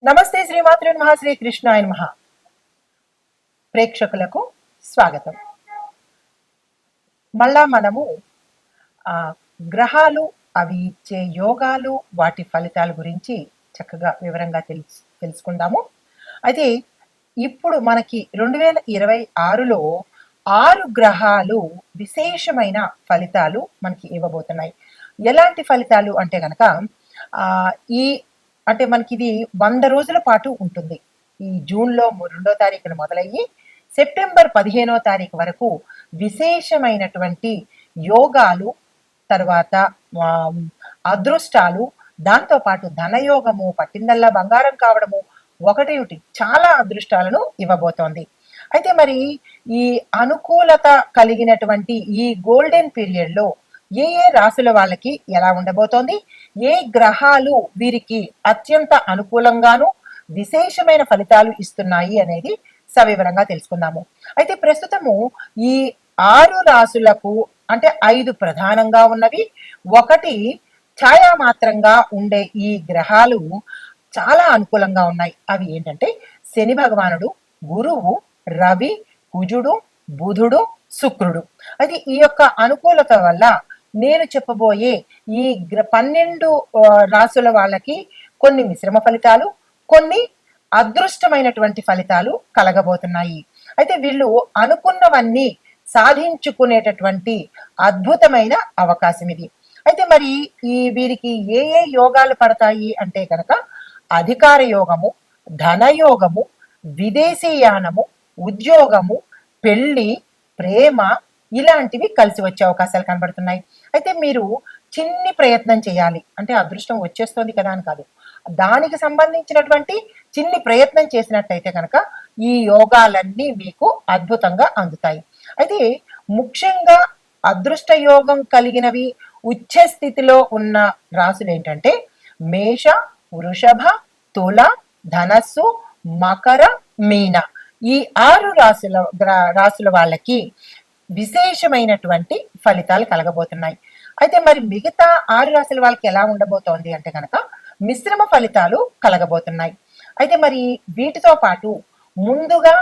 నమస్తే శ్రీమాతృ నమః శ్రీ కృష్ణాయ నమః. ప్రేక్షకులకు స్వాగతం. మళ్ళా మనము ఆ గ్రహాలు అవి ఇచ్చే యోగాలు వాటి ఫలితాల గురించి చక్కగా వివరంగా తెలుసుకుందాము. అయితే ఇప్పుడు మనకి 2026లో 6 గ్రహాలు విశేషమైన ఫలితాలు మనకి ఇవ్వబోతున్నాయి. ఎలాంటి ఫలితాలు అంటే గనక ఈ అంటే మనకి ఇది 100 రోజుల పాటు ఉంటుంది. ఈ జూన్లో 2వ తారీఖున మొదలయ్యి సెప్టెంబర్ 15వ తారీఖు వరకు విశేషమైనటువంటి యోగాలు, తర్వాత అదృష్టాలు, దాంతోపాటు ధనయోగము, పట్టిందల్లా బంగారం కావడము, ఒకటి చాలా అదృష్టాలను ఇవ్వబోతోంది. అయితే మరి ఈ అనుకూలత కలిగినటువంటి ఈ గోల్డెన్ పీరియడ్లో ఏ ఏ రాశుల వాళ్ళకి ఎలా ఉండబోతోంది, ఏ గ్రహాలు వీరికి అత్యంత అనుకూలంగాను విశేషమైన ఫలితాలు ఇస్తున్నాయి అనేది సవివరంగా తెలుసుకుందాము. అయితే ప్రస్తుతము ఈ 6 రాశులకు అంటే 5 ప్రధానంగా ఉన్నవి, ఒకటి ఛాయామాత్రంగా ఉండే ఈ గ్రహాలు చాలా అనుకూలంగా ఉన్నాయి. అవి ఏంటంటే శని భగవానుడు, గురువు, రవి, కుజుడు, బుధుడు, శుక్రుడు. అది ఈ యొక్క అనుకూలత వల్ల నేను చెప్పబోయే ఈ 12 రాసుల వాళ్ళకి కొన్ని మిశ్రమ ఫలితాలు, కొన్ని అదృష్టమైనటువంటి ఫలితాలు కలగబోతున్నాయి. అయితే వీళ్ళు అనుకున్నవన్నీ సాధించుకునేటటువంటి అద్భుతమైన అవకాశం ఇది. అయితే మరి వీరికి ఏ ఏ యోగాలు పడతాయి అంటే కనుక అధికార యోగము, ధనయోగము, విదేశీయానము, ఉద్యోగము, పెళ్లి, ప్రేమ ఇలాంటివి కలిసి వచ్చే అవకాశాలు కనబడుతున్నాయి. అయితే మీరు చిన్ని ప్రయత్నం చేయాలి. అంటే అదృష్టం వచ్చేస్తుంది కదా అని కాదు, దానికి సంబంధించినటువంటి చిన్ని ప్రయత్నం చేసినట్టయితే కనుక ఈ యోగాలన్నీ మీకు అద్భుతంగా అందుతాయి. అయితే ముఖ్యంగా అదృష్ట యోగం కలిగినవి ఉచ్చ స్థితిలో ఉన్న రాశులు ఏంటంటే మేష, వృషభ, తుల, ధనస్సు, మకర, మీన. ఈ 6 రాశుల వాళ్ళకి విశేషమైనటువంటి ఫలితాలు కలగబోతున్నాయి. అయితే మరి మిగతా 6 రాశుల వాళ్ళకి ఎలా ఉండబోతోంది అంటే కనుక మిశ్రమ ఫలితాలు కలగబోతున్నాయి. అయితే మరి వీటితో పాటు ముందుగా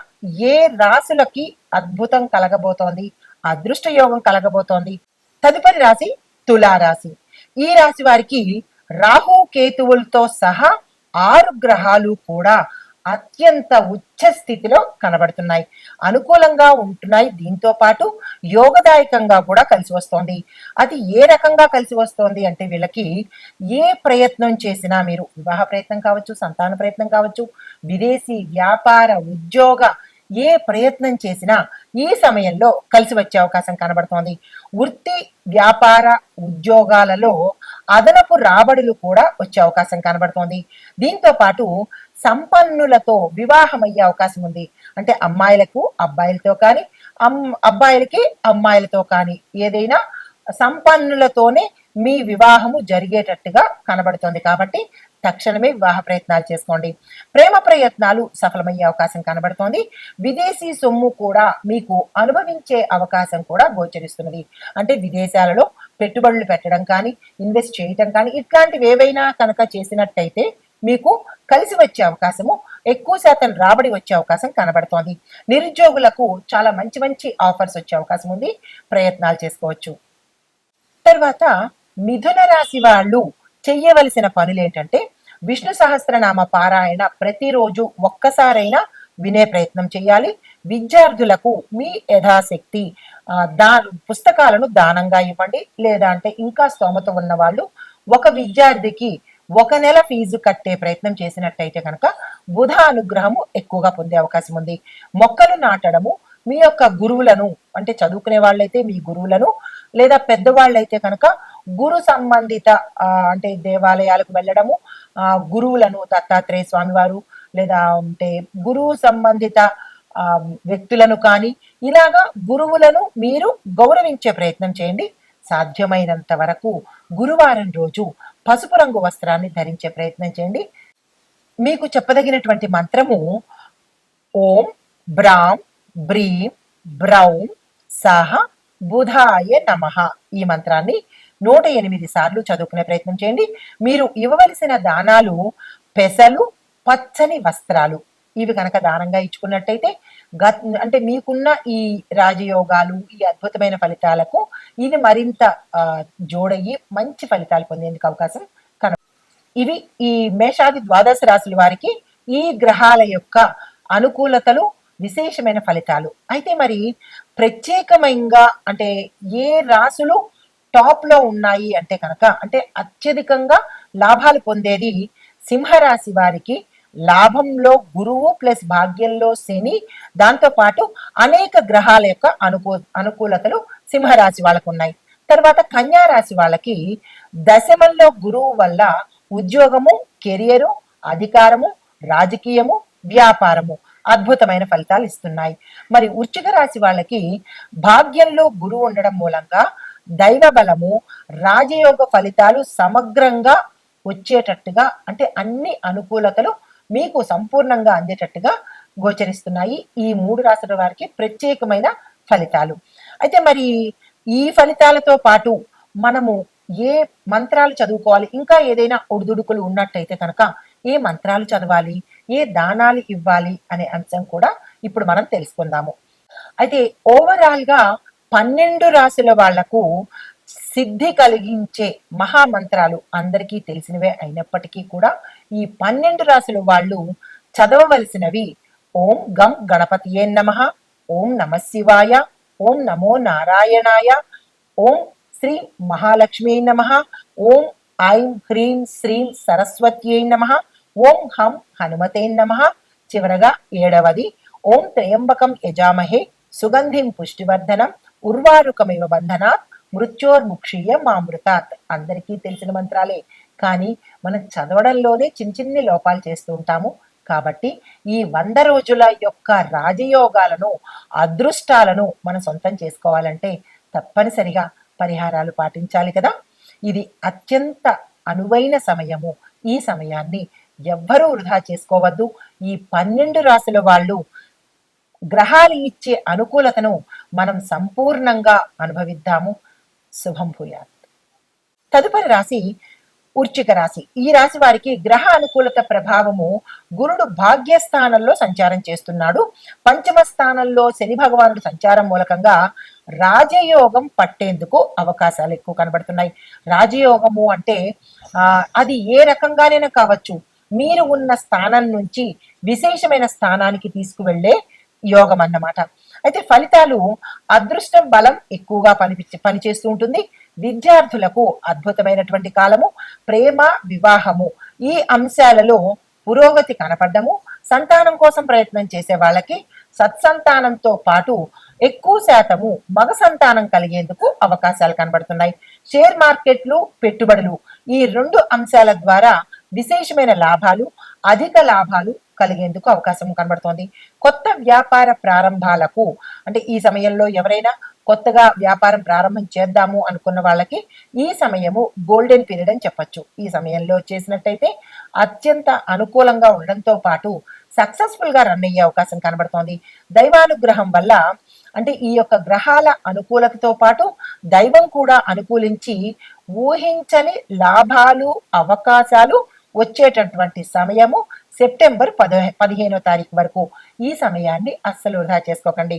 ఏ రాశులకి అద్భుతం కలగబోతోంది, అదృష్ట యోగం కలగబోతోంది? తదుపరి రాశి తులారాశి. ఈ రాశి వారికి రాహు కేతువులతో సహా 6 గ్రహాలు కూడా అత్యంత ఉచ్చ స్థితిలో కనబడుతున్నాయి, అనుకూలంగా ఉంటున్నాయి. దీంతో పాటు యోగదాయకంగా కూడా కలిసి వస్తోంది. అది ఏ రకంగా కలిసి వస్తోంది అంటే వీళ్ళకి ఏ ప్రయత్నం చేసినా, మీరు వివాహ ప్రయత్నం కావచ్చు, సంతాన ప్రయత్నం కావచ్చు, విదేశీ వ్యాపార ఉద్యోగ ఏ ప్రయత్నం చేసినా ఈ సమయంలో కలిసి వచ్చే అవకాశం కనబడుతోంది. వృత్తి, వ్యాపార, ఉద్యోగాలలో అదనపు రాబడులు కూడా వచ్చే అవకాశం కనబడుతోంది. దీంతో పాటు సంపన్నులతో వివాహం అయ్యే అవకాశం ఉంది. అంటే అమ్మాయిలకు అబ్బాయిలతో కానీ, అబ్బాయిలకి అమ్మాయిలతో కానీ ఏదైనా సంపన్నులతోనే మీ వివాహము జరిగేటట్టుగా కనబడుతోంది. కాబట్టి తక్షణమే వివాహ ప్రయత్నాలు చేసుకోండి. ప్రేమ ప్రయత్నాలు సఫలమయ్యే అవకాశం కనబడుతోంది. విదేశీ సొమ్ము కూడా మీకు అనుభవించే అవకాశం కూడా గోచరిస్తున్నది. అంటే విదేశాలలో పెట్టుబడులు పెట్టడం కానీ, ఇన్వెస్ట్ చేయటం కానీ ఇట్లాంటివి ఏవైనా కనుక చేసినట్టయితే మీకు కలిసి వచ్చే అవకాశము, ఎక్కువ శాతం రాబడి వచ్చే అవకాశం కనబడుతోంది. నిరుద్యోగులకు చాలా మంచి మంచి ఆఫర్స్ వచ్చే అవకాశం ఉంది, ప్రయత్నాలు చేసుకోవచ్చు. తర్వాత మిథున రాశి వాళ్ళు చెయ్యవలసిన పనులు ఏంటంటే విష్ణు సహస్రనామ పారాయణ ప్రతిరోజు ఒక్కసారైనా వినే ప్రయత్నం చేయాలి. విద్యార్థులకు మీ యథాశక్తి పుస్తకాలను దానంగా ఇవ్వండి. లేదా అంటే ఇంకా స్తోమత ఉన్న వాళ్ళు ఒక విద్యార్థికి 1 నెల ఫీజు కట్టే ప్రయత్నం చేసినట్టయితే కనుక బుధ అనుగ్రహము ఎక్కువగా పొందే అవకాశం ఉంది. మొక్కలు నాటడము, మీ యొక్క గురువులను అంటే చదువుకునే వాళ్ళైతే మీ గురువులను, లేదా పెద్దవాళ్ళైతే కనుక గురు సంబంధిత అంటే దేవాలయాలకు వెళ్ళడము, గురువులను దత్తాత్రేయ స్వామి వారు లేదా అంటే గురువు సంబంధిత వ్యక్తులను కానీ ఇలాగా గురువులను మీరు గౌరవించే ప్రయత్నం చేయండి. సాధ్యమైనంత వరకు గురువారం రోజు పసుపు రంగు వస్త్రాన్ని ధరించే ప్రయత్నం చేయండి. మీకు చెప్పదగినటువంటి మంత్రము ఓం బ్రాం బ్రీం బ్రౌం సహ బుధాయ నమః. ఈ మంత్రాన్ని 108 సార్లు చదువుకునే ప్రయత్నం చేయండి. మీరు ఇవ్వవలసిన దానాలు పెసలు, పచ్చని వస్త్రాలు ఇవి కనుక దానంగా ఇచ్చుకున్నట్టయితే అంటే మీకున్న ఈ రాజయోగాలు, ఈ అద్భుతమైన ఫలితాలకు ఇది మరింత జోడయ్యి మంచి ఫలితాలు పొందేందుకు అవకాశం కన ఇవి ఈ మేషాది ద్వాదశ రాశుల వారికి ఈ గ్రహాల యొక్క అనుకూలతలు, విశేషమైన ఫలితాలు. అయితే మరి ప్రత్యేకమైనగా అంటే ఏ రాశులు టాప్ లో ఉన్నాయి అంటే కనుక, అంటే అత్యధికంగా లాభాలు పొందేది సింహరాశి వారికి. లాభంలో గురువు ప్లస్ భాగ్యంలో శని, దాంతో పాటు అనేక గ్రహాల యొక్క అనుకూలతలు సింహరాశి వాళ్ళకు ఉన్నాయి. తర్వాత కన్యా రాశి వాళ్ళకి దశమంలో గురువు వల్ల ఉద్యోగము, కెరియరు, అధికారము, రాజకీయము, వ్యాపారము అద్భుతమైన ఫలితాలు ఇస్తున్నాయి. మరి వృశ్చిక రాశి వాళ్ళకి భాగ్యంలో గురువు ఉండడం మూలంగా దైవ బలము, రాజయోగ ఫలితాలు సమగ్రంగా వచ్చేటట్టుగా, అంటే అన్ని అనుకూలతలు మీకు సంపూర్ణంగా అందేటట్టుగా గోచరిస్తున్నాయి. ఈ 3 రాశుల వారికి ప్రత్యేకమైన ఫలితాలు. అయితే మరి ఈ ఫలితాలతో పాటు మనము ఏ మంత్రాలు చదువుకోవాలి, ఇంకా ఏదైనా ఒడిదుడుకులు ఉన్నట్టయితే కనుక ఏ మంత్రాలు చదవాలి, ఏ దానాలు ఇవ్వాలి అనే అంశం కూడా ఇప్పుడు మనం తెలుసుకుందాము. అయితే ఓవరాల్ గా 12 రాశుల వాళ్లకు సిద్ధి కలిగించే మహామంత్రాలు అందరికీ తెలిసినవే అయినప్పటికీ కూడా ఈ 12 రాశుల వాళ్ళు చదవవలసినవి: ఓం గం గణపతియే నమః, ఓం నమ శివాయ, ఓం నమో నారాయణాయ, ఓం శ్రీ మహాలక్ష్మీ నమః, ఓం ఐం హ్రీం శ్రీం సరస్వత్యై నమః, ఓం హం హనుమతే నమః. చివరగా 7వది ఓం త్రయంబకం యజామహే సుగంధిం పుష్టివర్ధనం ఉర్వారుకమివ బంధనాత్ మృత్యోర్ముక్షీయ మామృతాత్. అందరికీ తెలిసిన మంత్రాలే, కానీ మనం చదవడంలోనే చిన్ని లోపాలు చేస్తూ ఉంటాము. కాబట్టి ఈ 100 రోజుల యొక్క రాజయోగాలను, అదృష్టాలను మనం సొంతం చేసుకోవాలంటే తప్పనిసరిగా పరిహారాలు పాటించాలి కదా. ఇది అత్యంత అనువైన సమయము. ఈ సమయాన్ని ఎవ్వరూ వృధా చేసుకోవద్దు. ఈ 12 రాశుల వాళ్ళు గ్రహాలు ఇచ్చే అనుకూలతను మనం సంపూర్ణంగా అనుభవిద్దాము. శుభం భూయాత్. తదుపరి రాశి వృశ్చిక రాశి. ఈ రాశి వారికి గ్రహ అనుకూలత ప్రభావము గురుడు భాగ్యస్థానంలో సంచారం చేస్తున్నాడు. పంచమ స్థానంలో శని భగవానుడు సంచారం మూలకంగా రాజయోగం పట్టేందుకు అవకాశాలు ఎక్కువ కనబడుతున్నాయి. రాజయోగము అంటే అది ఏ రకంగానైనా కావచ్చు, మీరు ఉన్న స్థానం నుంచి విశేషమైన స్థానానికి తీసుకువెళ్లే యోగం అన్నమాట. అయితే ఫలితాలు అదృష్టం బలం ఎక్కువగా పనిచేస్తూ ఉంటుంది. విద్యార్థులకు అద్భుతమైనటువంటి కాలము. ప్రేమ, వివాహము ఈ అంశాలలో పురోగతి కనపడము. సంతానం కోసం ప్రయత్నం చేసే వాళ్ళకి సత్సంతానంతో పాటు ఎక్కువ శాతము మగ సంతానం కలిగేందుకు అవకాశాలు కనబడుతున్నాయి. షేర్ మార్కెట్లు, పెట్టుబడులు ఈ 2 అంశాల ద్వారా విశేషమైన లాభాలు, అధిక లాభాలు కలిగేందుకు అవకాశం కనబడుతోంది. కొత్త వ్యాపార ప్రారంభాలకు, అంటే ఈ సమయంలో ఎవరైనా కొత్తగా వ్యాపారం ప్రారంభం చేద్దాము అనుకున్న వాళ్ళకి ఈ సమయము గోల్డెన్ పీరియడ్ అని చెప్పొచ్చు. ఈ సమయంలో చేసినట్టయితే అత్యంత అనుకూలంగా ఉండడంతో పాటు సక్సెస్ఫుల్ గా రన్ అయ్యే అవకాశం కనబడుతోంది. దైవానుగ్రహం వల్ల, అంటే ఈ యొక్క గ్రహాల అనుకూలతతో పాటు దైవం కూడా అనుకూలించి ఊహించని లాభాలు, అవకాశాలు వచ్చేటటువంటి సమయము సెప్టెంబర్ 15వ తారీఖు వరకు. ఈ సమయాన్ని అస్సలు వృధా చేసుకోకండి.